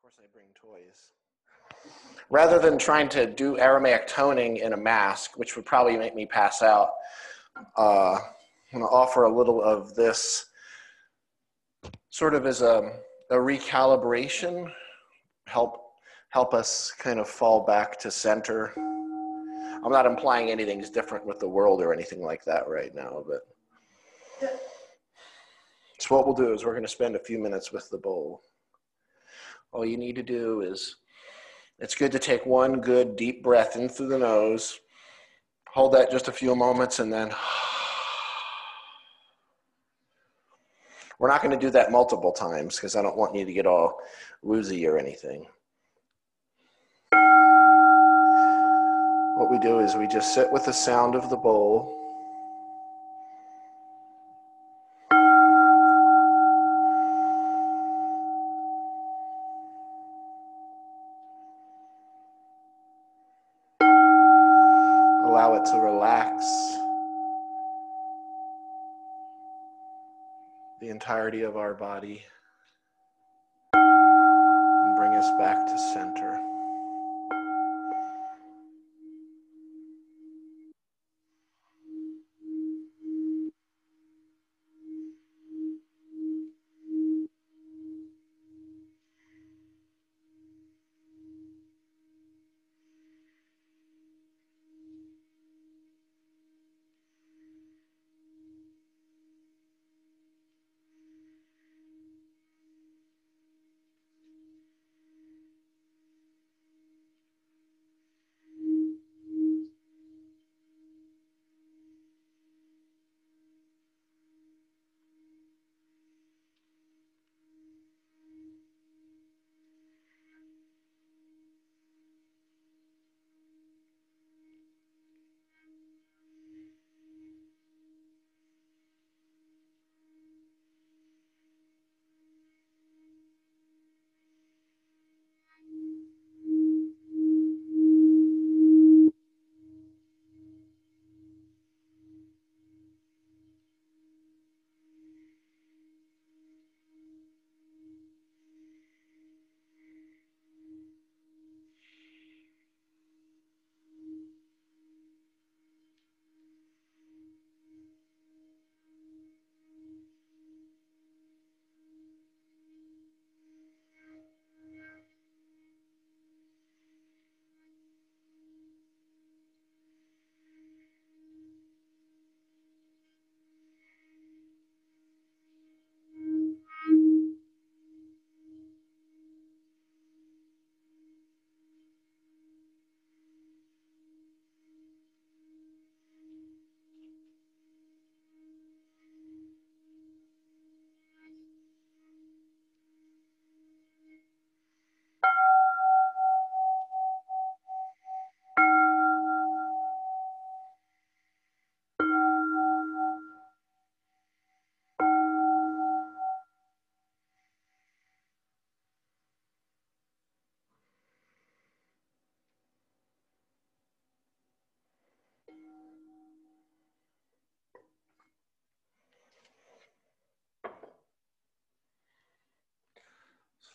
course I bring toys. Rather than trying to do Aramaic toning in a mask, which would probably make me pass out, I'm going to offer a little of this sort of as a recalibration, help us kind of fall back to center. I'm not implying anything's different with the world or anything like that right now, but so what we'll do is we're going to spend a few minutes with the bowl. All you need to do is, it's good to take one good deep breath in through the nose, hold that just a few moments, and then we're not going to do that multiple times because I don't want you to get all woozy or anything. What we do is we just sit with the sound of the bowl. Allow it to relax the entirety of our body and bring us back to center.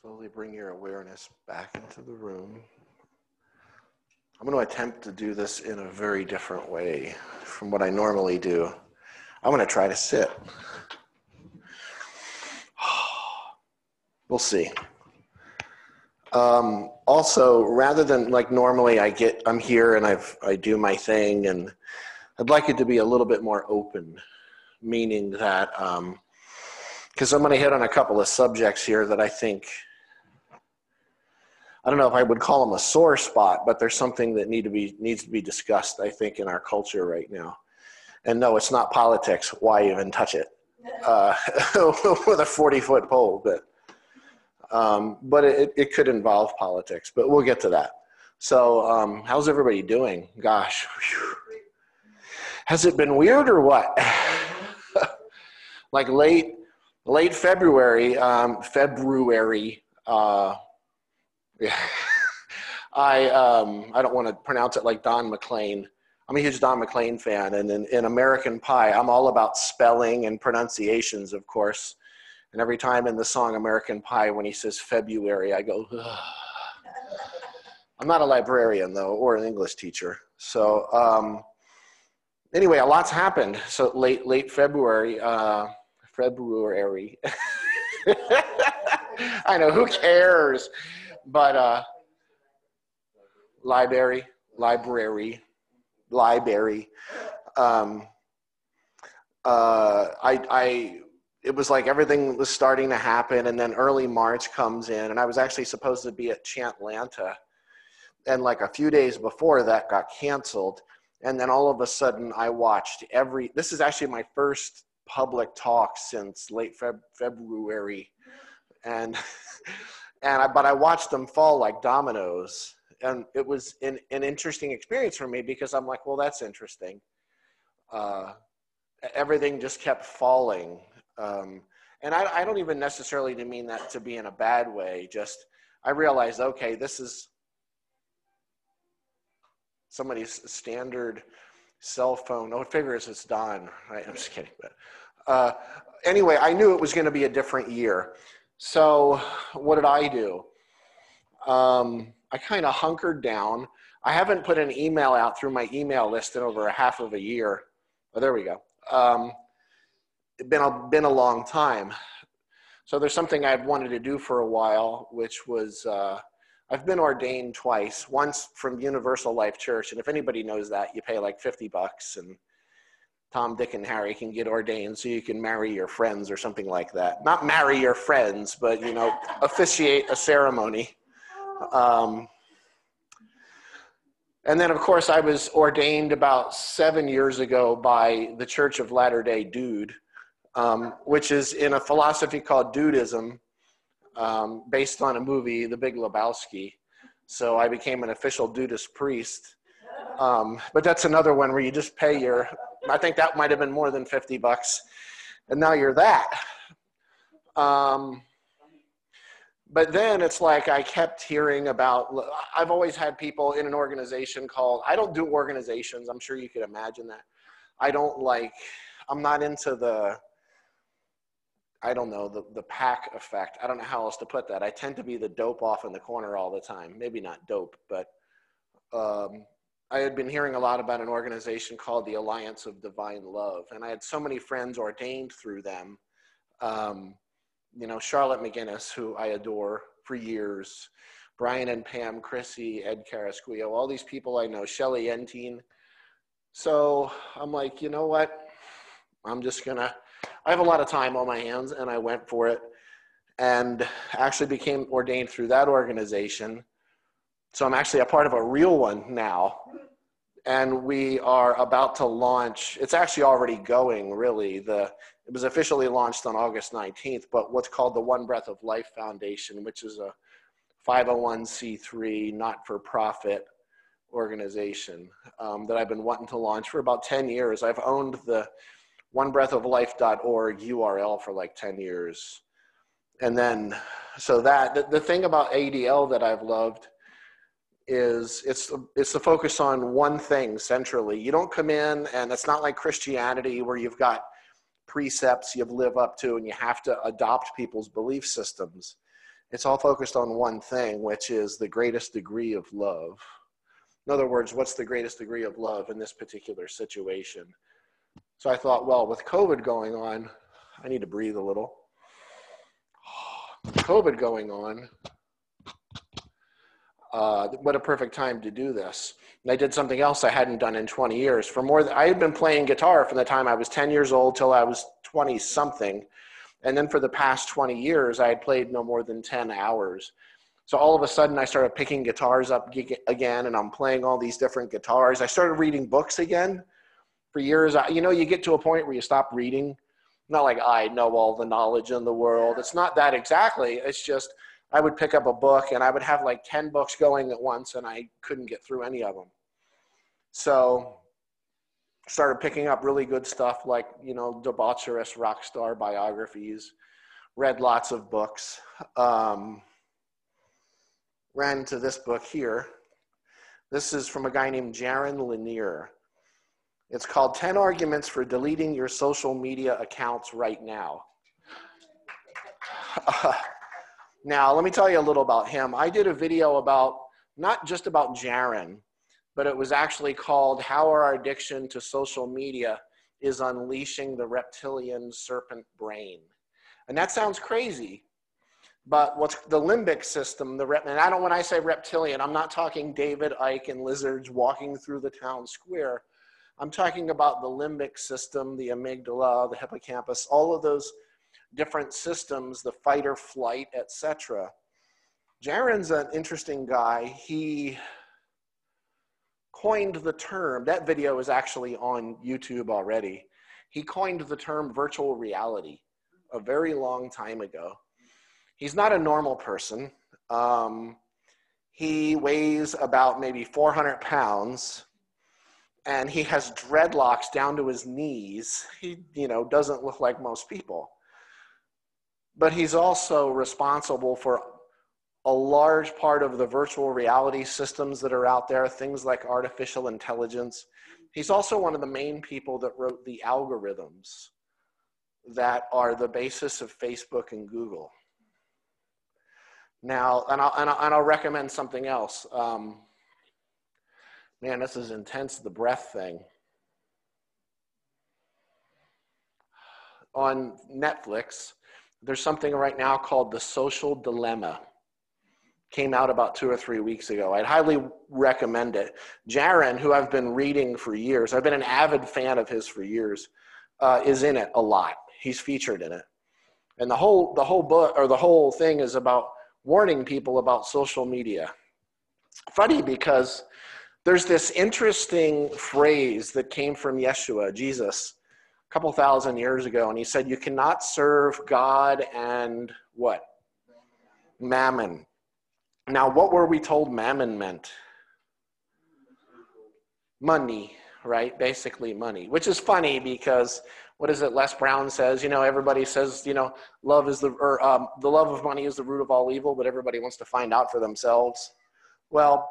Slowly bring your awareness back into the room. I'm going to attempt to do this in a very different way from what I normally do. I'm going to try to sit. We'll see. Also, rather than like normally I'm here and I do my thing, and I'd like it to be a little bit more open, meaning that, because I'm going to hit on a couple of subjects here that I think, I don't know if I would call them a sore spot, but there's something that needs to be discussed, I think, in our culture right now. And no, it's not politics. Why even touch it with a 40-foot pole? But it could involve politics, but we'll get to that. So how's everybody doing? Gosh, whew. Has it been weird or what? Like late February, yeah. I don't want to pronounce it like Don McLean. I'm a huge Don McLean fan, and in American Pie, I'm all about spelling and pronunciations, of course. And every time in the song American Pie, when he says February, I go, ugh. I'm not a librarian, though, or an English teacher. So anyway, a lot's happened. So late February, February. I know, who cares? But library. It was like everything was starting to happen, and then early March comes in, and I was actually supposed to be at Chantlanta, and like a few days before that got canceled, and then all of a sudden I watched this is actually my first public talk since late February, and but I watched them fall like dominoes, and it was an interesting experience for me because I'm like, well, that's interesting. Everything just kept falling. And I don't even necessarily mean that to be in a bad way. Just, I realized, okay, this is somebody's standard cell phone. No, it figures it's Don, right? I'm just kidding. But anyway, I knew it was going to be a different year. So what did I do? I kind of hunkered down. I haven't put an email out through my email list in over half of a year. Oh, there we go. It's been a long time. So there's something I've wanted to do for a while, which was, I've been ordained twice, once from Universal Life Church. And if anybody knows that, you pay like $50 and Tom, Dick, and Harry can get ordained so you can marry your friends or something like that. Not marry your friends, but, you know, officiate a ceremony. And then, of course, I was ordained about 7 years ago by the Church of Latter-day Dude, which is in a philosophy called Dudism, based on a movie, The Big Lebowski. So I became an official Dudist priest. But that's another one where you just pay I think that might have been more than $50, and now you're that. But then it's like I kept hearing about, I've always had people in an organization called, I don't do organizations, I'm sure you could imagine that. I'm not into the pack effect. I don't know how else to put that. I tend to be the dope off in the corner all the time. Maybe not dope, but I had been hearing a lot about an organization called the Alliance of Divine Love. And I had so many friends ordained through them. You know, Charlotte McGinnis, who I adore for years, Brian and Pam, Chrissy, Ed Carrasquillo, all these people I know, Shelly Entine. So I'm like, you know what? I have a lot of time on my hands, and I went for it and actually became ordained through that organization. So I'm actually a part of a real one now. And we are about to launch, it's actually already going, really. It was officially launched on August 19th, but what's called the One Breath of Life Foundation, which is a 501c3 not-for-profit organization that I've been wanting to launch for about 10 years. I've owned the onebreathoflife.org URL for like 10 years. And then, so the thing about ADL that I've loved is it's the focus on one thing centrally. You don't come in, and it's not like Christianity where you've got precepts you live up to and you have to adopt people's belief systems. It's all focused on one thing, which is the greatest degree of love. In other words, what's the greatest degree of love in this particular situation? So I thought, well, with COVID going on, I need to breathe a little. COVID going on, what a perfect time to do this. And I did something else I hadn't done in 20 years. I had been playing guitar from the time I was 10 years old till I was 20 something. And then for the past 20 years, I had played no more than 10 hours. So all of a sudden I started picking guitars up again, and I'm playing all these different guitars. I started reading books again. For years, you get to a point where you stop reading. Not like I know all the knowledge in the world. It's not that exactly. It's just, I would pick up a book and I would have like 10 books going at once and I couldn't get through any of them. So started picking up really good stuff like, debaucherous rock star biographies, read lots of books. Ran into this book here. This is from a guy named Jaron Lanier. It's called 10 Arguments for Deleting Your Social Media Accounts Right Now. Now, let me tell you a little about him. I did a video about, not just about Jaron, but it was actually called How Our Addiction to Social Media is Unleashing the Reptilian Serpent Brain. And that sounds crazy, but what's the limbic system, and when I say reptilian, I'm not talking David Icke and lizards walking through the town square. I'm talking about the limbic system, the amygdala, the hippocampus, all of those different systems, the fight or flight, etc. Jaron's an interesting guy. He coined the term, that video is actually on YouTube already. He coined the term virtual reality a very long time ago. He's not a normal person. He weighs about maybe 400 pounds. And he has dreadlocks down to his knees. He, doesn't look like most people. But he's also responsible for a large part of the virtual reality systems that are out there, things like artificial intelligence. He's also one of the main people that wrote the algorithms that are the basis of Facebook and Google. Now, and I'll recommend something else. Man, this is intense, the breath thing. On Netflix, there's something right now called The Social Dilemma. Came out about 2 or 3 weeks ago. I'd highly recommend it. Jaron, who I've been reading for years, I've been an avid fan of his for years, is in it a lot. He's featured in it. And the whole book, or the whole thing, is about warning people about social media. Funny because there's this interesting phrase that came from Yeshua, Jesus, a couple thousand years ago, and he said, you cannot serve God and what? Mammon. Now, what were we told mammon meant? Money, right? Basically money, which is funny because, what is it, Les Brown says, everybody says, the love of money is the root of all evil, but everybody wants to find out for themselves. Well,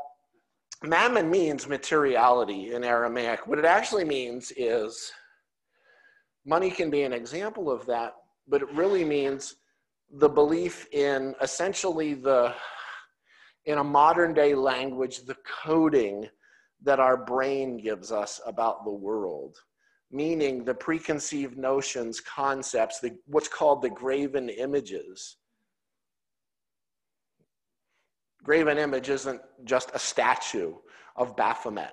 mammon means materiality in Aramaic. What it actually means is, money can be an example of that, but it really means the belief in essentially in a modern day language, the coding that our brain gives us about the world, meaning the preconceived notions, concepts, what's called the graven images. Graven image isn't just a statue of Baphomet.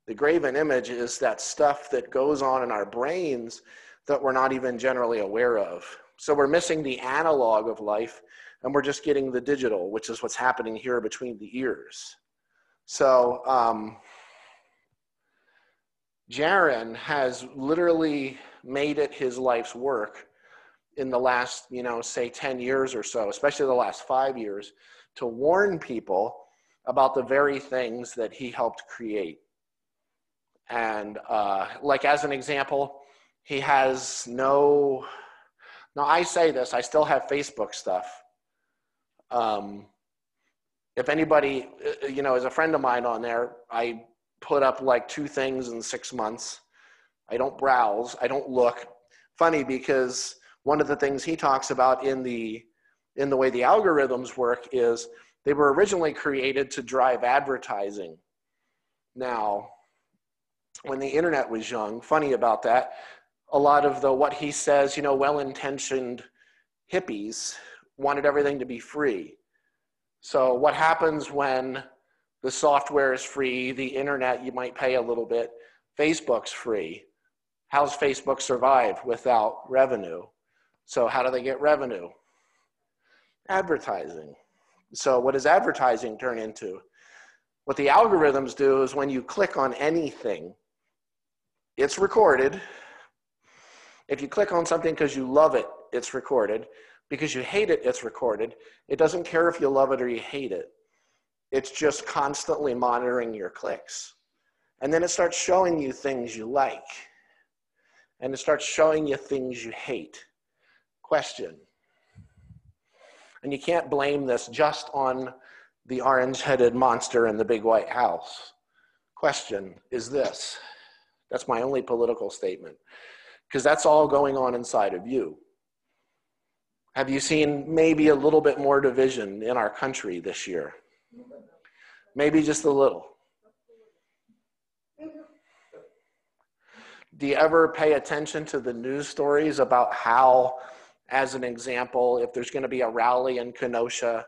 The graven image is that stuff that goes on in our brains that we're not even generally aware of. So we're missing the analog of life, and we're just getting the digital, which is what's happening here between the ears. So Jaron has literally made it his life's work in the last, say 10 years or so, especially the last 5 years, to warn people about the very things that he helped create. And like as an example, he has now I say this, I still have Facebook stuff. If anybody, is a friend of mine on there, I put up like 2 things in 6 months. I don't browse, I don't look. Funny because one of the things he talks about in the way the algorithms work is they were originally created to drive advertising. Now, when the internet was young, funny about that, a lot of what he says, well-intentioned hippies wanted everything to be free. So what happens when the software is free, the internet, you might pay a little bit, Facebook's free. How's Facebook survive without revenue? So how do they get revenue? Advertising. So what does advertising turn into? What the algorithms do is when you click on anything, it's recorded. If you click on something because you love it, it's recorded. Because you hate it, it's recorded. It doesn't care if you love it or you hate it. It's just constantly monitoring your clicks. And then it starts showing you things you like. And it starts showing you things you hate. Question. And you can't blame this just on the orange-headed monster in the big white house. Question is this. That's my only political statement. Because that's all going on inside of you. Have you seen maybe a little bit more division in our country this year? Maybe just a little. Do you ever pay attention to the news stories about how, as an example, if there's going to be a rally in Kenosha,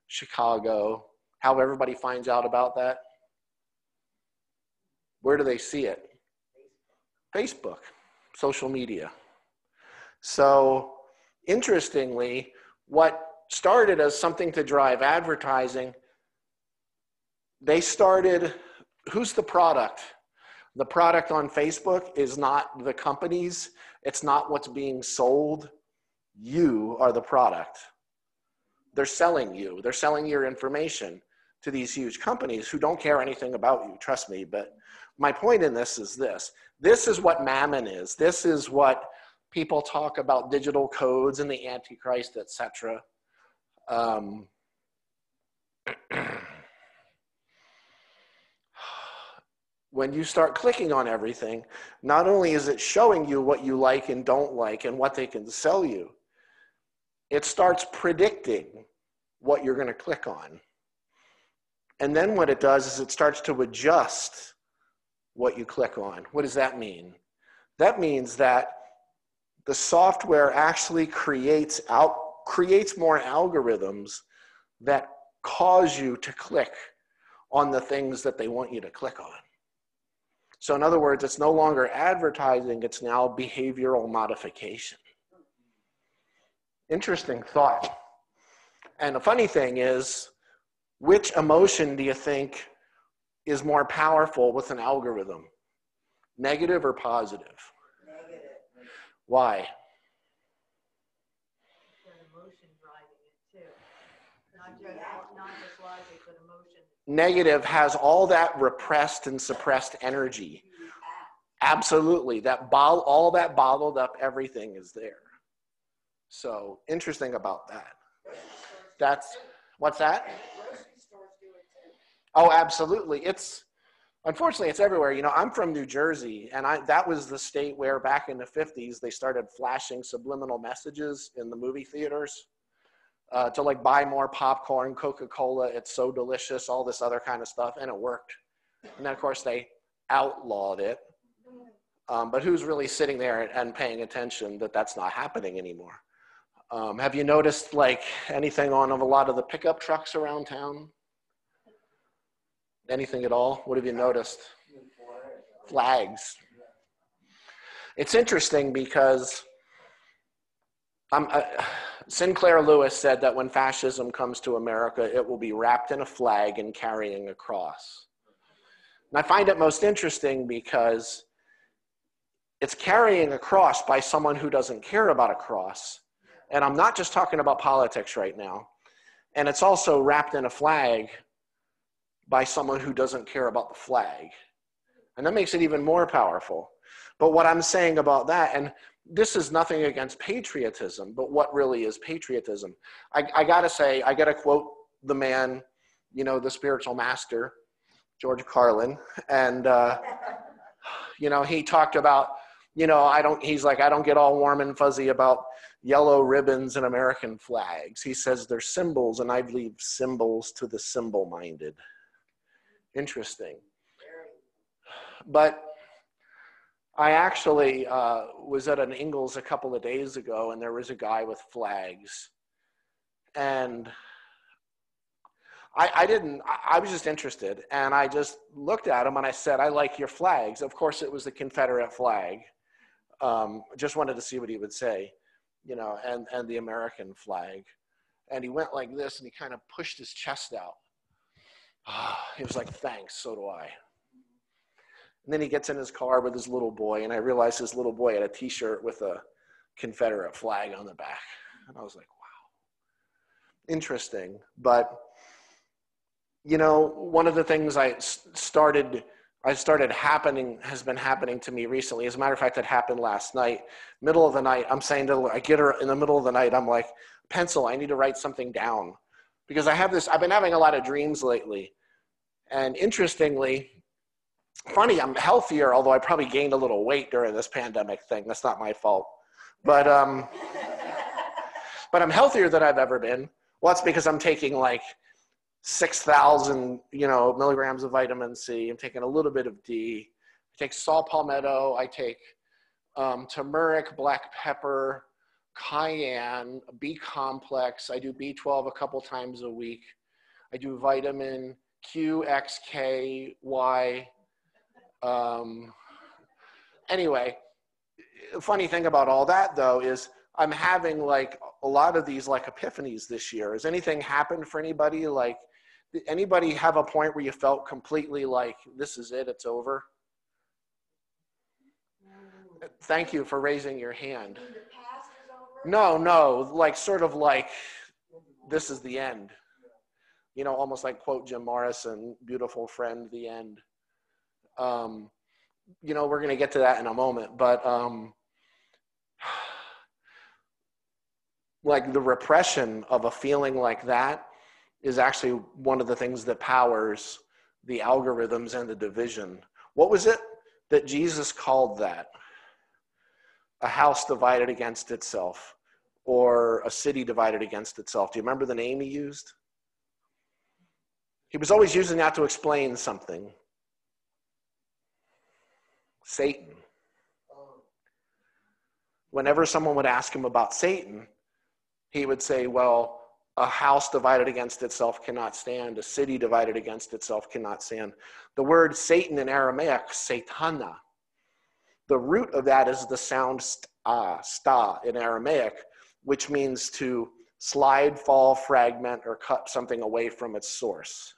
Chicago, how everybody finds out about that? Where do they see it? Facebook, social media. So interestingly, what started as something to drive advertising, they started, who's the product? The product on Facebook is not the companies. It's not what's being sold. You are the product. They're selling you. They're selling your information to these huge companies who don't care anything about you, trust me. But my point in this is this. This is what mammon is. This is what people talk about digital codes and the Antichrist, etc. When you start clicking on everything, not only is it showing you what you like and don't like and what they can sell you, it starts predicting what you're going to click on. And then what it does is it starts to adjust what you click on. What does that mean? That means that the software actually creates more algorithms that cause you to click on the things that they want you to click on. So in other words, it's no longer advertising, it's now behavioral modification. Interesting thought. And the funny thing is, which emotion do you think is more powerful with an algorithm? Negative or positive? Negative. Why? There's emotion driving it too. Not just logic, but emotion. Negative has all that repressed and suppressed energy. Absolutely. All that bottled up everything is there. So interesting about that. What's that? Oh, absolutely. Unfortunately, it's everywhere. You know, I'm from New Jersey, and that was the state where back in the 50s, they started flashing subliminal messages in the movie theaters to like buy more popcorn, Coca-Cola, it's so delicious, all this other kind of stuff, and it worked. And then, of course, they outlawed it. But who's really sitting there and paying attention that that's not happening anymore? Have you noticed like anything on a lot of the pickup trucks around town? Anything at all? What have you noticed? Flags. It's interesting because Sinclair Lewis said that when fascism comes to America, it will be wrapped in a flag and carrying a cross. And I find it most interesting because it's carrying a cross by someone who doesn't care about a cross. And I'm not just talking about politics right now. And it's also wrapped in a flag by someone who doesn't care about the flag. And that makes it even more powerful. But what I'm saying about that, and this is nothing against patriotism, but what really is patriotism? I gotta say, I gotta quote the man, you know, the spiritual master, George Carlin. And, you know, he talked about, you know, he's like, I don't get all warm and fuzzy about yellow ribbons and American flags. He says they're symbols, and I leave symbols to the symbol-minded. Interesting. But I actually was at an Ingles a couple of days ago, and there was a guy with flags. And I was just interested, and I just looked at him and I said, I like your flags. Of course, it was the Confederate flag. Just wanted to see what he would say, you know, and the American flag. And he went like this, and he kind of pushed his chest out. He was like, thanks, so do I. And then he gets in his car with his little boy, and I realized his little boy had a t-shirt with a Confederate flag on the back. And I was like, wow, interesting. But, you know, one of the things has been happening to me recently. As a matter of fact, it happened last night. Middle of the night, I get her in the middle of the night, I'm like, pencil, I need to write something down. Because I've been having a lot of dreams lately. And interestingly, funny, I'm healthier, although I probably gained a little weight during this pandemic thing. That's not my fault. But but I'm healthier than I've ever been. Well, that's because I'm taking like 6,000, milligrams of vitamin C. I'm taking a little bit of D. I take saw palmetto. I take turmeric, black pepper, cayenne, B complex. I do B12 a couple times a week. I do vitamin Q, X, K, Y. Anyway, the funny thing about all that though is I'm having like a lot of these like epiphanies this year. Has anything happened for anybody? Like, did anybody have a point where you felt completely like, this is it, it's over? Thank you for raising your hand. No, like sort of like, this is the end. Almost like quote Jim Morrison, beautiful friend, the end. We're going to get to that in a moment, but like the repression of a feeling like that is actually one of the things that powers the algorithms and the division. What was it that Jesus called that? A house divided against itself, or a city divided against itself. Do you remember the name he used? He was always using that to explain something. Satan. Whenever someone would ask him about Satan, he would say, well, a house divided against itself cannot stand. A city divided against itself cannot stand. The word Satan in Aramaic, Satana, the root of that is the sound sta in Aramaic, which means to slide, fall, fragment, or cut something away from its source.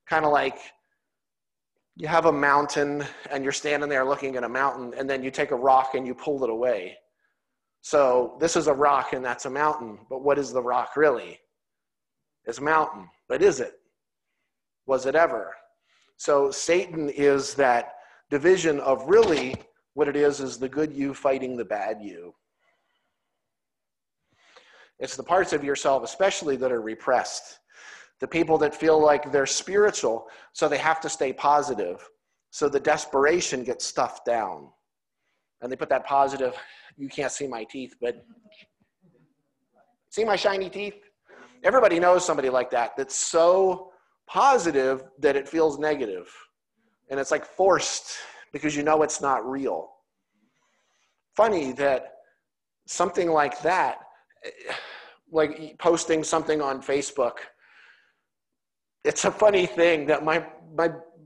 Kind of like you have a mountain and you're standing there looking at a mountain, and then you take a rock and you pull it away. So this is a rock and that's a mountain, but what is the rock really? It's a mountain, but is it? Was it ever? So Satan is that division of really what it is the good you fighting the bad you. It's the parts of yourself especially that are repressed. The people that feel like they're spiritual, so they have to stay positive. So the desperation gets stuffed down. And they put that positive, you can't see my teeth, but see my shiny teeth? Everybody knows somebody like that that's so positive that it feels negative. And it's like forced because it's not real. Funny that something like that, like posting something on Facebook, it's a funny thing that my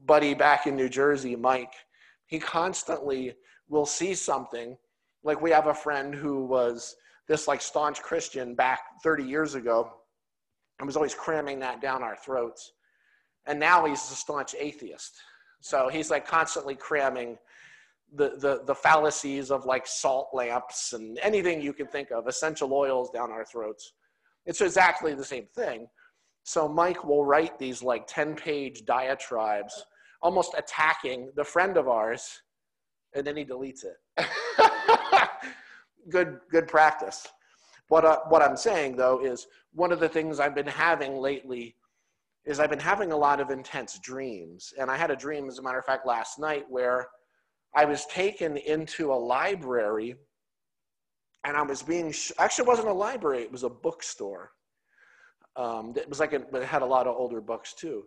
buddy back in New Jersey, Mike, he constantly will see something. Like we have a friend who was this like staunch Christian back 30 years ago and was always cramming that down our throats. And now he's a staunch atheist. So he's like constantly cramming the fallacies of like salt lamps and anything you can think of, essential oils down our throats. It's exactly the same thing. So Mike will write these like 10-page diatribes, almost attacking the friend of ours, and then he deletes it. Good practice. What I'm saying though is one of the things I've been having lately is I've been having a lot of intense dreams. And I had a dream, as a matter of fact, last night where I was taken into a library, and I was actually it wasn't a library, it was a bookstore. It was but it had a lot of older books too.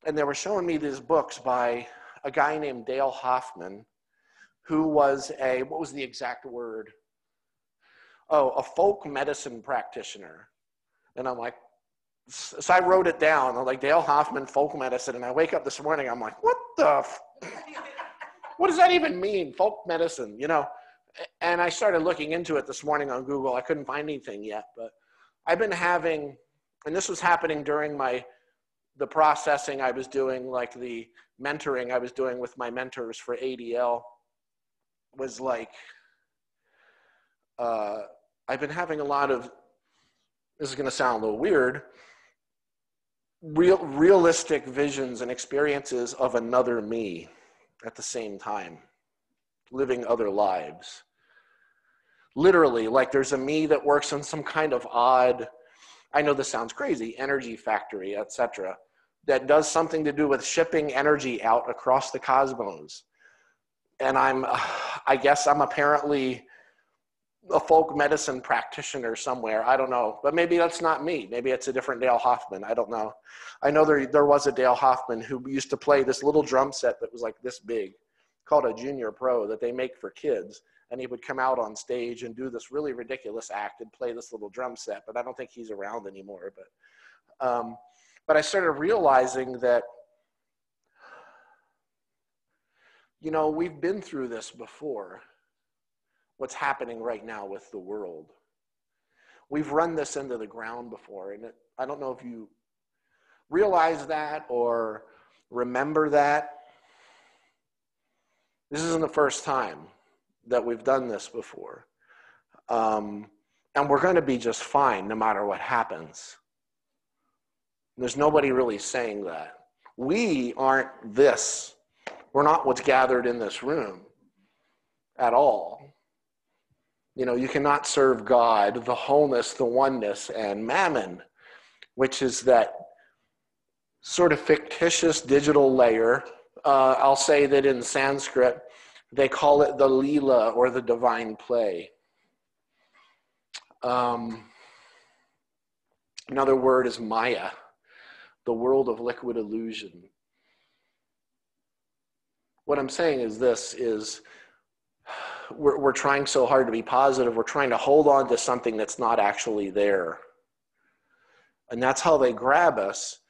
And they were showing me these books by a guy named Allen Hoffman, who was what was the exact word? Oh, a folk medicine practitioner. And I'm like, so I wrote it down. I'm like, Allen Hoffman, folk medicine. And I wake up this morning, I'm like, what does that even mean? Folk medicine, And I started looking into it this morning on Google. I couldn't find anything yet, but I've been having, and this was happening during the processing I was doing, like the mentoring I was doing with my mentors for ADL, was like, I've been having a lot of, this is going to sound a little weird, realistic visions and experiences of another me at the same time, living other lives. Literally, like there's a me that works in some kind of odd, I know this sounds crazy, energy factory, etc., that does something to do with shipping energy out across the cosmos. And I guess I'm apparently a folk medicine practitioner somewhere. I don't know, but maybe that's not me. Maybe it's a different Dale Hoffman. I don't know. I know there was a Dale Hoffman who used to play this little drum set that was like this big, called a Junior Pro, that they make for kids. And he would come out on stage and do this really ridiculous act and play this little drum set. But I don't think he's around anymore. But I started realizing that, you know, we've been through this before. What's happening right now with the world. We've run this into the ground before, and I don't know if you realize that or remember that. This isn't the first time that we've done this before. And we're going to be just fine no matter what happens. There's nobody really saying that. We aren't this. We're not what's gathered in this room at all. You know, you cannot serve God, the wholeness, the oneness, and mammon, which is that sort of fictitious digital layer. I'll say that in Sanskrit, they call it the Leela, or the divine play. Another word is Maya, the world of liquid illusion. What I'm saying is this is, we're trying so hard to be positive. We're trying to hold on to something that's not actually there. And that's how they grab us,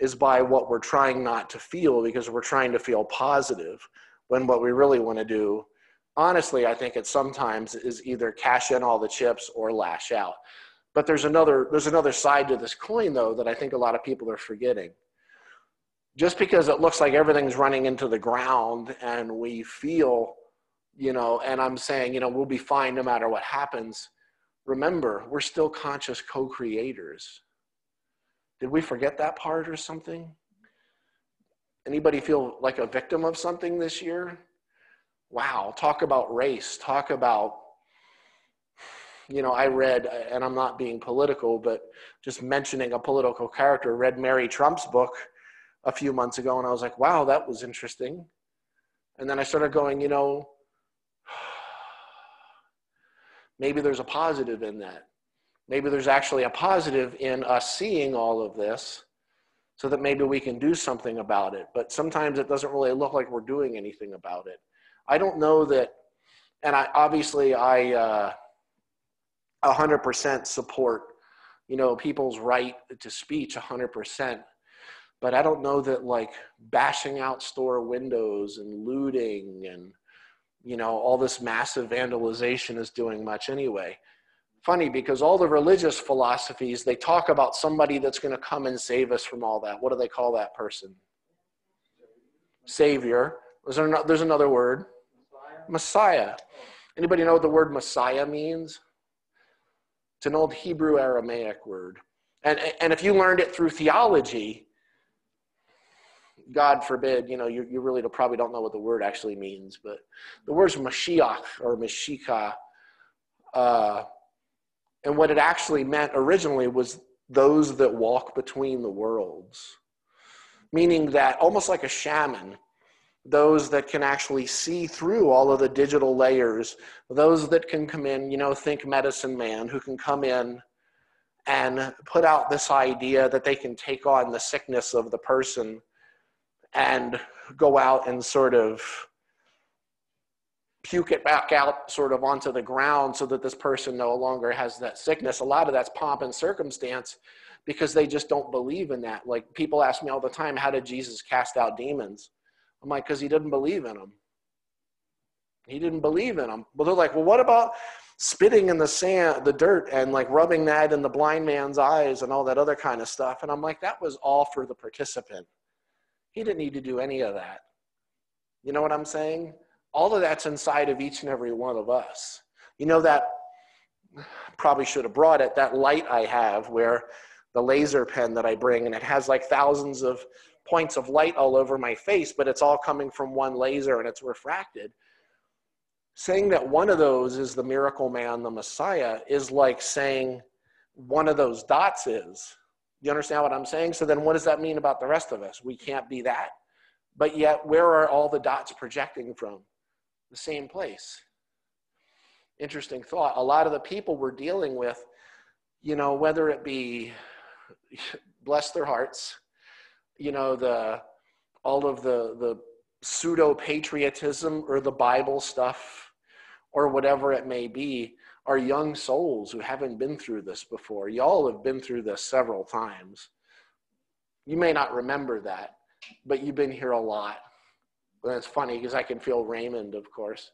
is by what we're trying not to feel, because we're trying to feel positive, when what we really want to do, honestly, I think it sometimes is either cash in all the chips or lash out. But there's another side to this coin, though, that I think a lot of people are forgetting. Just because it looks like everything's running into the ground and we feel, you know, and I'm saying, you know, we'll be fine no matter what happens. Remember, we're still conscious co-creators. Did we forget that part or something? Anybody feel like a victim of something this year? Wow, talk about race, talk about, you know, I read, and I'm not being political, but just mentioning a political character, read Mary Trump's book a few months ago, and I was like, wow, that was interesting. And then I started going, you know, maybe there's a positive in that. Maybe there's actually a positive in us seeing all of this, so that maybe we can do something about it. But sometimes it doesn't really look like we're doing anything about it. I don't know that, and I 100% support, you know, people's right to speech 100%. But I don't know that, like, bashing out store windows and looting and, you know, all this massive vandalization is doing much anyway. Funny, because all the religious philosophies, they talk about somebody that's going to come and save us from all that. What do they call that person? Savior. There's another word. Messiah. Anybody know what the word Messiah means? It's an old Hebrew Aramaic word. And if you learned it through theology, God forbid, you know, you really probably don't know what the word actually means, but the word's Mashiach or Mashika. And what it actually meant originally was those that walk between the worlds, meaning that almost like a shaman, those that can actually see through all of the digital layers, those that can come in, you know, think medicine man, who can come in and put out this idea that they can take on the sickness of the person and go out and sort of puke it back out sort of onto the ground so that this person no longer has that sickness. A lot of that's pomp and circumstance, because they just don't believe in that. Like, people ask me all the time, how did Jesus cast out demons? I'm like, because he didn't believe in them. He didn't believe in them. Well, they're like, well, what about spitting in the sand, the dirt, and like rubbing that in the blind man's eyes and all that other kind of stuff? And I'm like, that was all for the participant. He didn't need to do any of that. You know what I'm saying? All of that's inside of each and every one of us. You know, that probably should have brought it, that light I have, where the laser pen that I bring, and it has like thousands of points of light all over my face, but it's all coming from one laser and it's refracted. Saying that one of those is the miracle man, the Messiah, is like saying one of those dots is. You understand what I'm saying? So then what does that mean about the rest of us? We can't be that. But yet, where are all the dots projecting from? The same place. interesting thought. A lot of the people we're dealing with, you know, whether it be, bless their hearts, you know, all of the pseudo-patriotism or the Bible stuff or whatever it may be, are young souls who haven't been through this before. Y'all have been through this several times. You may not remember that, but you've been here a lot. And it's funny because I can feel Raymond, of course.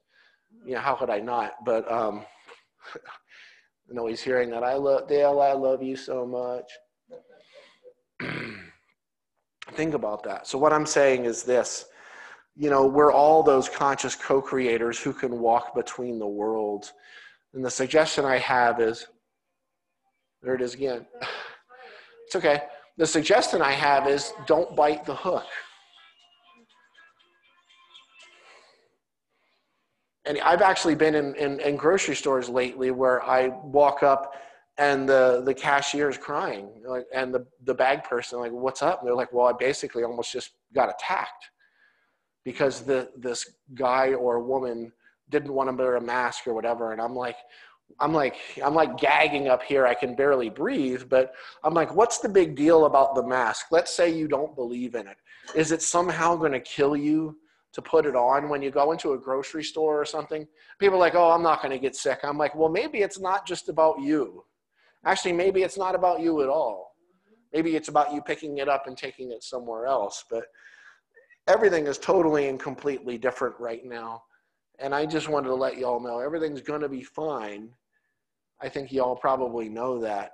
You know, how could I not? But I know he's hearing that. Dale, I love you so much. Think about that. So what I'm saying is this. You know, we're all those conscious co-creators who can walk between the worlds. And the suggestion I have is, there it is again. It's okay. The suggestion I have is don't bite the hook. And I've actually been in grocery stores lately where I walk up and the cashier is crying, like, and the bag person, like, what's up? And they're like, well, I basically almost just got attacked because this guy or woman didn't want to wear a mask or whatever. And I'm like gagging up here. I can barely breathe, but I'm like, what's the big deal about the mask? Let's say you don't believe in it. Is it somehow going to kill you to put it on when you go into a grocery store or something? People are like, oh, I'm not going to get sick. I'm like, well, maybe it's not just about you. Actually, maybe it's not about you at all. Maybe it's about you picking it up and taking it somewhere else. But everything is totally and completely different right now. And I just wanted to let y'all know everything's going to be fine. I think y'all probably know that.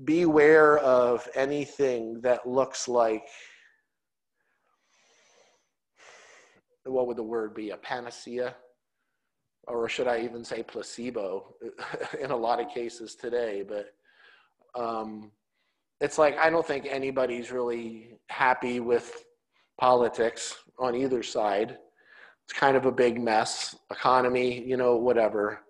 Beware of anything that looks like, what would the word be, a panacea? Or should I even say placebo in a lot of cases today? But it's like, I don't think anybody's really happy with politics on either side. It's kind of a big mess, economy, you know, whatever.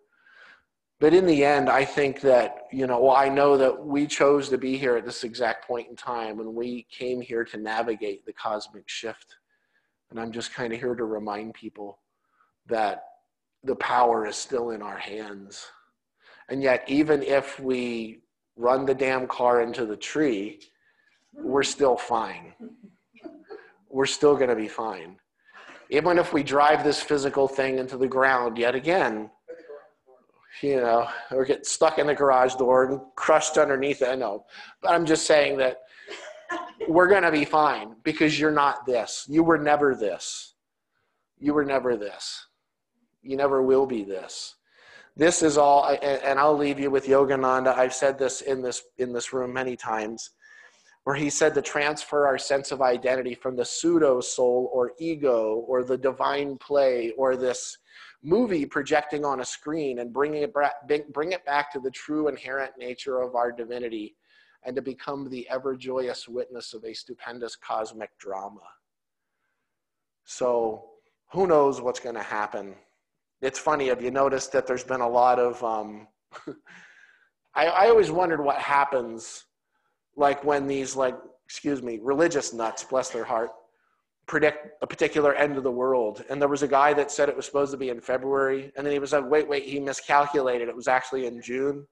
But in the end, I think that, you know, well, I know that we chose to be here at this exact point in time when we came here to navigate the cosmic shift. And I'm just kind of here to remind people that the power is still in our hands. And yet, even if we run the damn car into the tree, we're still fine. We're still going to be fine. Even if we drive this physical thing into the ground yet again, you know, or get stuck in the garage door and crushed underneath it. I know. But I'm just saying that we're going to be fine because you're not this. You were never this. You were never this. You never will be this. This is all, and I'll leave you with Yogananda. I've said this in this room many times, where he said to transfer our sense of identity from the pseudo soul or ego or the divine play or this movie projecting on a screen and bring it back to the true inherent nature of our divinity and to become the ever joyous witness of a stupendous cosmic drama. So who knows what's going to happen? It's funny, have you noticed that there's been a lot of, I always wondered what happens like when these religious nuts, bless their heart, predict a particular end of the world. And there was a guy that said it was supposed to be in February. And then he was like, wait, he miscalculated. It was actually in June.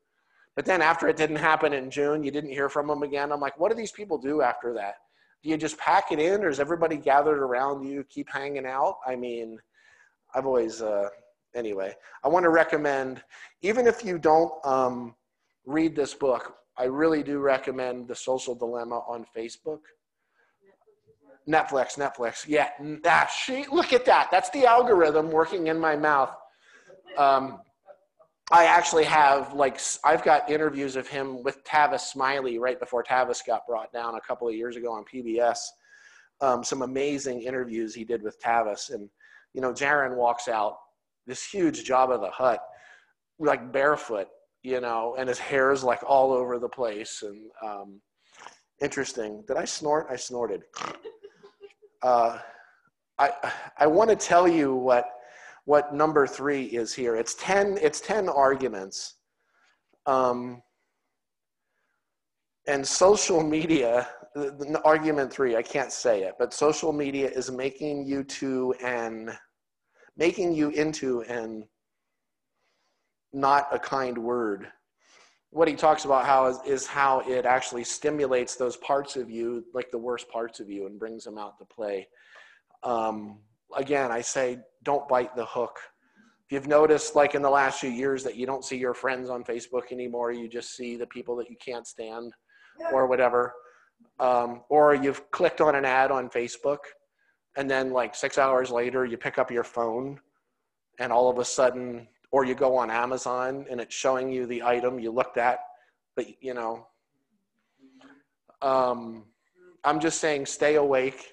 But then after it didn't happen in June, you didn't hear from him again. I'm like, what do these people do after that? Do you just pack it in, or is everybody gathered around you, keep hanging out? I mean, I've always, anyway, I want to recommend, even if you don't read this book, I really do recommend The Social Dilemma on Facebook. Netflix. Yeah, look at that. That's the algorithm working in my mouth. I actually have, I've got interviews of him with Tavis Smiley right before Tavis got brought down a couple of years ago on PBS. Some amazing interviews he did with Tavis. And, you know, Jaron walks out, this huge Jabba the Hutt, like barefoot, you know, and his hair is like all over the place. And interesting. Did I snort? I snorted. I want to tell you what number 3 is here. It's 10 arguments. And social media, the argument 3, I can't say it, but social media is making you into an not a kind word. What he talks about is how it actually stimulates those parts of you, like the worst parts of you, and brings them out to play. Again, I say, don't bite the hook. If you've noticed, like in the last few years, that you don't see your friends on Facebook anymore, you just see the people that you can't stand or whatever. Or you've clicked on an ad on Facebook, and then like 6 hours later, you pick up your phone, and all of a sudden, or you go on Amazon and it's showing you the item you looked at, but you know, I'm just saying, stay awake.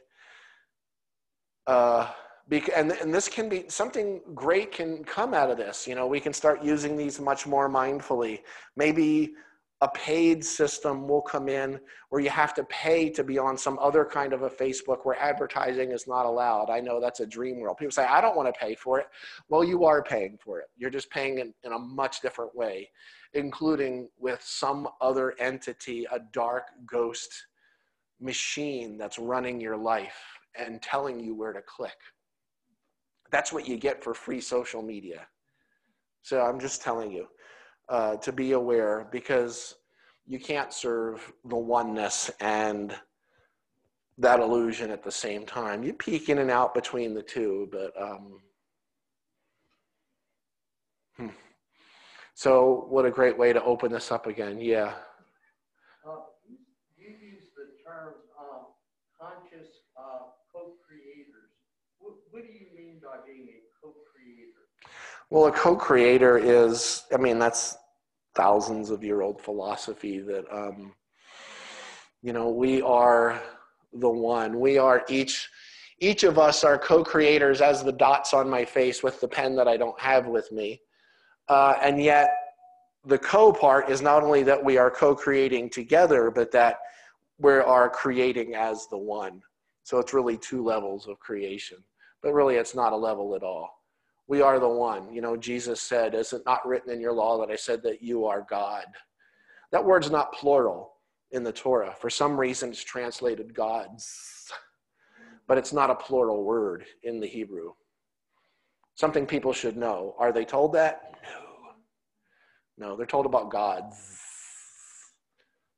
And this can be, something great can come out of this. You know, we can start using these much more mindfully. Maybe a paid system will come in where you have to pay to be on some other kind of a Facebook where advertising is not allowed. I know that's a dream world. People say, I don't want to pay for it. Well, you are paying for it. You're just paying in a much different way, including with some other entity, a dark ghost machine that's running your life and telling you where to click. That's what you get for free social media. So I'm just telling you to be aware, because you can't serve the oneness and that illusion at the same time. You peek in and out between the two, but So what a great way to open this up again. Yeah. You use the term conscious co-creators. What do you mean by being a co-creator? Well, a co-creator is, I mean, that's thousands of year old philosophy that, you know, we are the one. We are each of us are co-creators, as the dots on my face with the pen that I don't have with me. And yet the co part is not only that we are co-creating together, but that we are creating as the one. So it's really two levels of creation, but really it's not a level at all. We are the one. You know, Jesus said, is it not written in your law that I said that you are God? That word's not plural in the Torah. For some reason, it's translated gods, but it's not a plural word in the Hebrew. Something people should know. Are they told that? No, they're told about gods.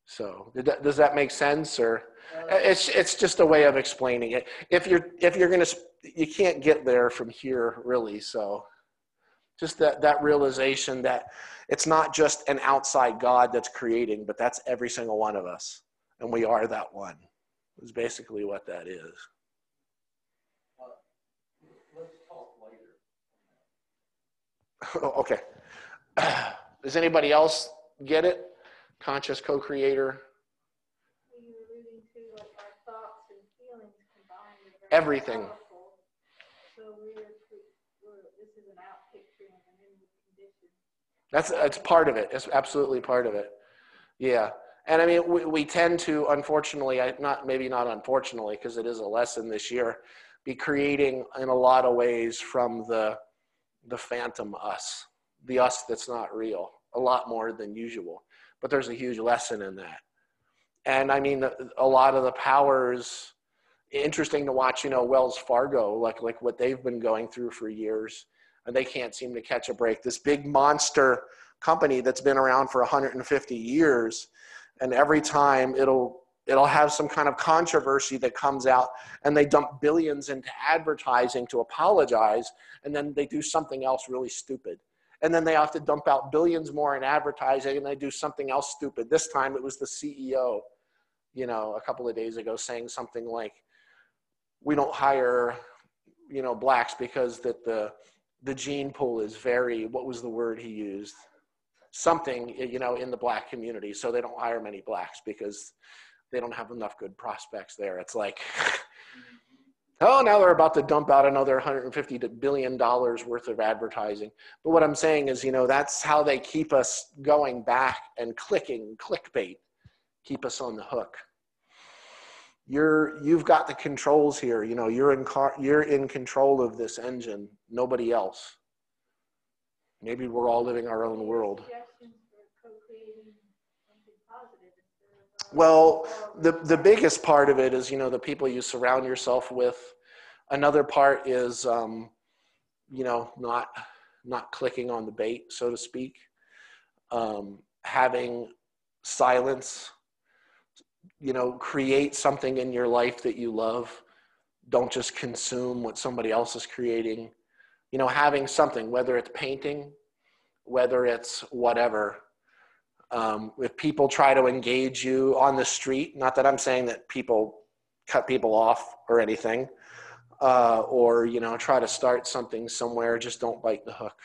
So does that make sense? Or it's just a way of explaining it. If you're gonna, you can't get there from here really. So just that realization that it's not just an outside God that's creating, but that's every single one of us, and we are that one. Is basically what that is. Let's talk later. Okay. Does anybody else get it? Conscious co-creator. You're alluding to like our thoughts and feelings combined are very Everything. powerful. So this is an out picture of an inward condition. That's part of it. It's absolutely part of it. Yeah. And I mean, we tend to, unfortunately, maybe not unfortunately, because it is a lesson this year, be creating in a lot of ways from the phantom us, the us that's not real, a lot more than usual. But there's a huge lesson in that. And I mean, a lot of the powers, interesting to watch, you know, Wells Fargo, like what they've been going through for years, and they can't seem to catch a break. This big monster company that's been around for 150 years, and every time it'll have some kind of controversy that comes out, and they dump billions into advertising to apologize, and then they do something else really stupid. And then they have to dump out billions more in advertising, and they do something else stupid. This time it was the CEO, you know, a couple of days ago saying something like, we don't hire, you know, blacks because that the gene pool is very, what was the word he used? Something, you know, in the black community. So they don't hire many blacks because they don't have enough good prospects there. It's like, oh, now they're about to dump out another $150 billion worth of advertising. But what I'm saying is, you know, that's how they keep us going back and clicking, clickbait, keep us on the hook. You've got the controls here. You know, you're in control of this engine, nobody else. Maybe we're all living our own world. Well, the biggest part of it is, you know, the people you surround yourself with. Another part is, you know, not clicking on the bait, so to speak. Having silence, create something in your life that you love. Don't just consume what somebody else is creating. Having something, whether it's painting, whether it's whatever. If people try to engage you on the street, not that I'm saying that people cut people off or anything, or try to start something somewhere, just don't bite the hook.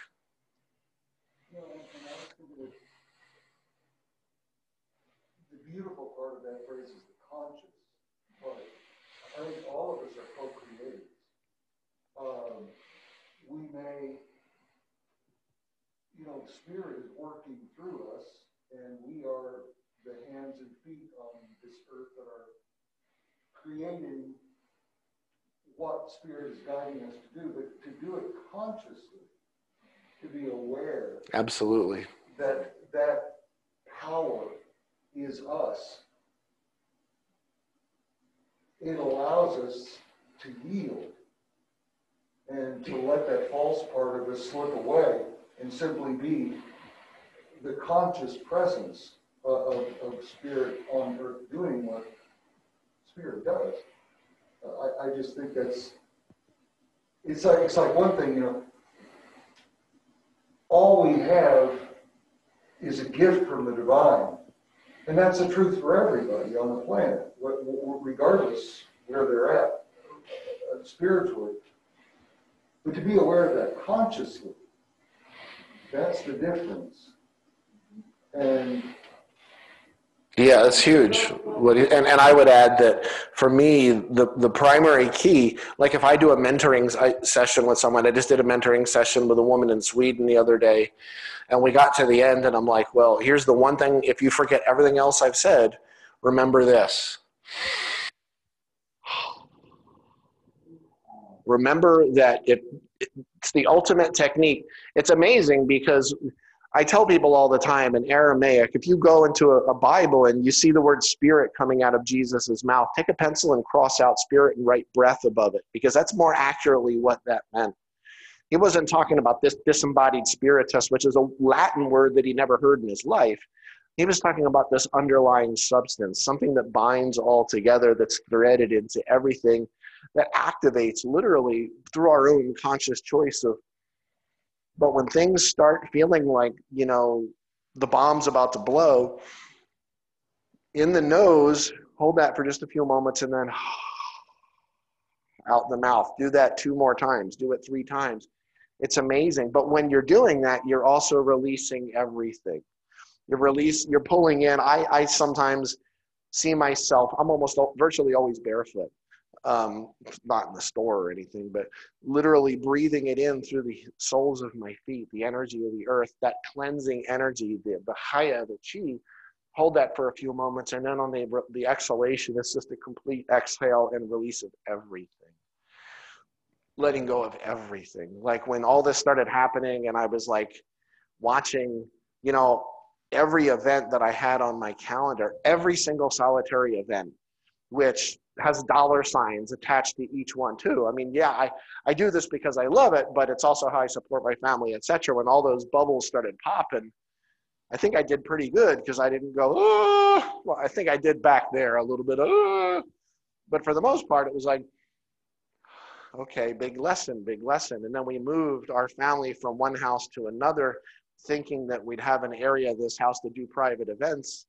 The beautiful part of that phrase is the conscious part. I think all of us are co-creators. We may, the Spirit is working through us, and we are the hands and feet on this earth that are creating what Spirit is guiding us to do, but to do it consciously, to be aware. Absolutely. That power is us. It allows us to yield and to let that false part of us slip away and simply be the conscious presence of Spirit on earth doing what Spirit does. I just think it's like one thing, all we have is a gift from the divine. And that's the truth for everybody on the planet, regardless where they're at spiritually. But to be aware of that consciously, that's the difference. And yeah, that's huge. And I would add that for me, the primary key, like if I do a mentoring session with someone, I just did a mentoring session with a woman in Sweden the other day, and we got to the end and I'm like, well, here's the one thing, if you forget everything else I've said, remember this. Remember that it's the ultimate technique. It's amazing because I tell people all the time in Aramaic, if you go into a Bible and you see the word spirit coming out of Jesus's mouth, take a pencil and cross out spirit and write breath above it, because that's more accurately what that meant. He wasn't talking about this disembodied spiritus, which is a Latin word that he never heard in his life. He was talking about this underlying substance, something that binds all together, that's threaded into everything, that activates literally through our own conscious choice of. But when things start feeling like, the bomb's about to blow, in the nose, hold that for just a few moments and then out the mouth. Do that 2 more times. Do it 3 times. It's amazing. But when you're doing that, you're also releasing everything. You're pulling in. I sometimes see myself, I'm almost virtually always barefoot. Not in the store or anything, but literally breathing it in through the soles of my feet, the energy of the earth, that cleansing energy, the haya, the chi. Hold that for a few moments, and then on the exhalation, it's just a complete exhale and release of everything. Letting go of everything. Like when all this started happening and I was like watching, every event that I had on my calendar, every single solitary event, which has $signs attached to each one too. I mean, yeah, I do this because I love it, but it's also how I support my family, etc. When all those bubbles started popping, I think I did pretty good because I didn't go, oh. Well, I think I did back there a little bit, oh. But for the most part, it was like, okay, big lesson. And then we moved our family from one house to another, thinking that we'd have an area of this house to do private events.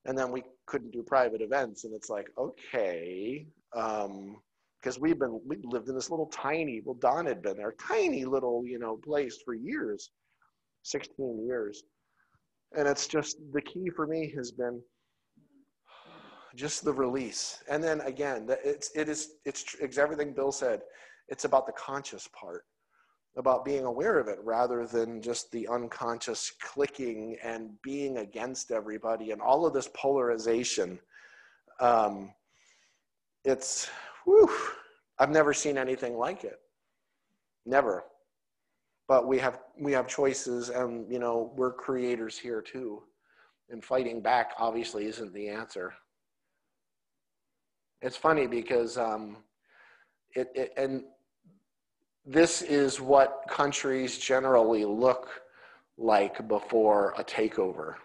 And then we couldn't do private events. And it's like, okay, because we lived in this little tiny, well, Don had been there, tiny little, place for years, 16 years. And it's just, the key for me has been just the release. And then again, it's everything Bill said. It's about the conscious part, about being aware of it rather than just the unconscious clicking and being against everybody and all of this polarization. It's, whew, I've never seen anything like it. Never. But we have choices, and we're creators here too. And fighting back obviously isn't the answer. It's funny because and this is what countries generally look like before a takeover.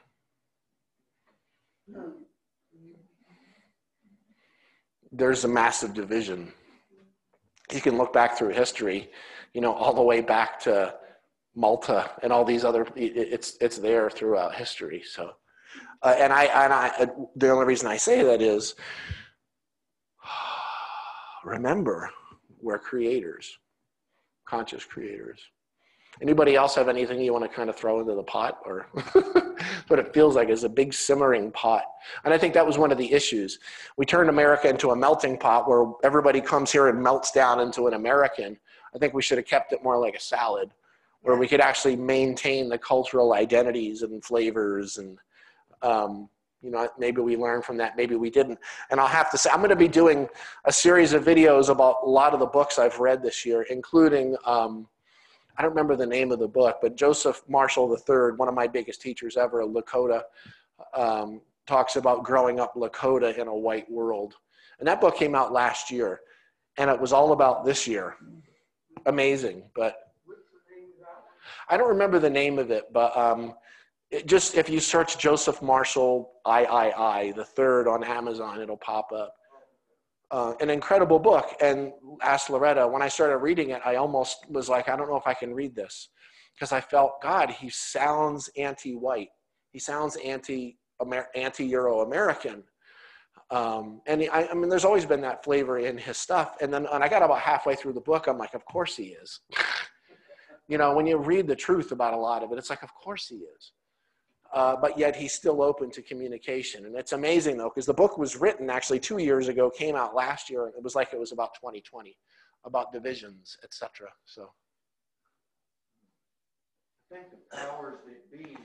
There's a massive division. You can look back through history, all the way back to Malta and all these other, it's there throughout history. So, and the only reason I say that is, remember, we're creators, conscious creators. Anybody else have anything you want to kind of throw into the pot, or what it feels like is a big simmering pot? And I think that was one of the issues. We turned America into a melting pot where everybody comes here and melts down into an American. I think we should have kept it more like a salad, where we could actually maintain the cultural identities and flavors, and maybe we learned from that, maybe we didn't. And I'll have to say, I'm going to be doing a series of videos about a lot of the books I've read this year, including I don't remember the name of the book, but Joseph Marshall III, one of my biggest teachers ever, Lakota, talks about growing up Lakota in a white world. And that book came out last year, and it was all about this year. Amazing, but I don't remember the name of it, but just if you search Joseph Marshall III on Amazon, it'll pop up. An incredible book. And asked Loretta, when I started reading it, I almost was like, I don't know if I can read this, because I felt, God, he sounds anti-white. He sounds anti-Euro-American. And I mean, there's always been that flavor in his stuff. And then when I got about halfway through the book, I'm like, of course he is. When you read the truth about a lot of it, it's like, of course he is. But yet he's still open to communication. And it's amazing, though, because the book was written actually 2 years ago, came out last year, and it was like it was about 2020, about divisions, etc. So I think the powers that be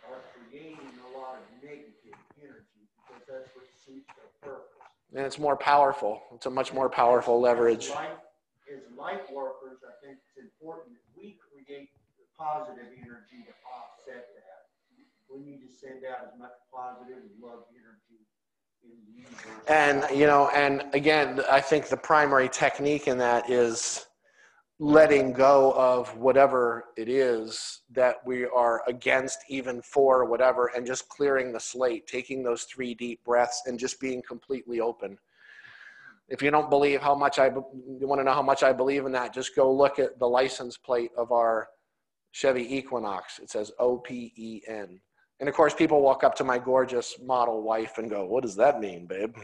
are creating a lot of negative energy because that's what suits their purpose. And it's more powerful. It's a much more powerful leverage. As light workers, I think it's important that we create the positive energy to offset that. We need to send out as much positive and love energy in the universe. And, and again, I think the primary technique in that is letting go of whatever it is that we are against, even for whatever, and just clearing the slate, taking those 3 deep breaths and just being completely open. If you don't believe you want to know how much I believe in that, just go look at the license plate of our Chevy Equinox. It says OPEN. And of course, people walk up to my gorgeous model wife and go, what does that mean, babe?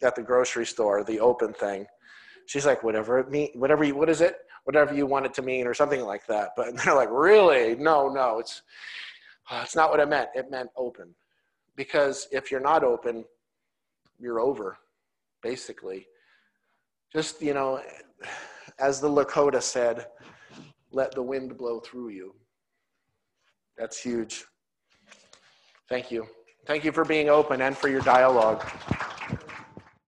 At the grocery store, the open thing. She's like, whatever it means, what is it? Whatever you want it to mean, or something like that. But they're like, really? No, it's not what it meant. It meant open. Because if you're not open, you're over, basically. Just, as the Lakota said, let the wind blow through you. That's huge. Thank you. Thank you for being open and for your dialogue.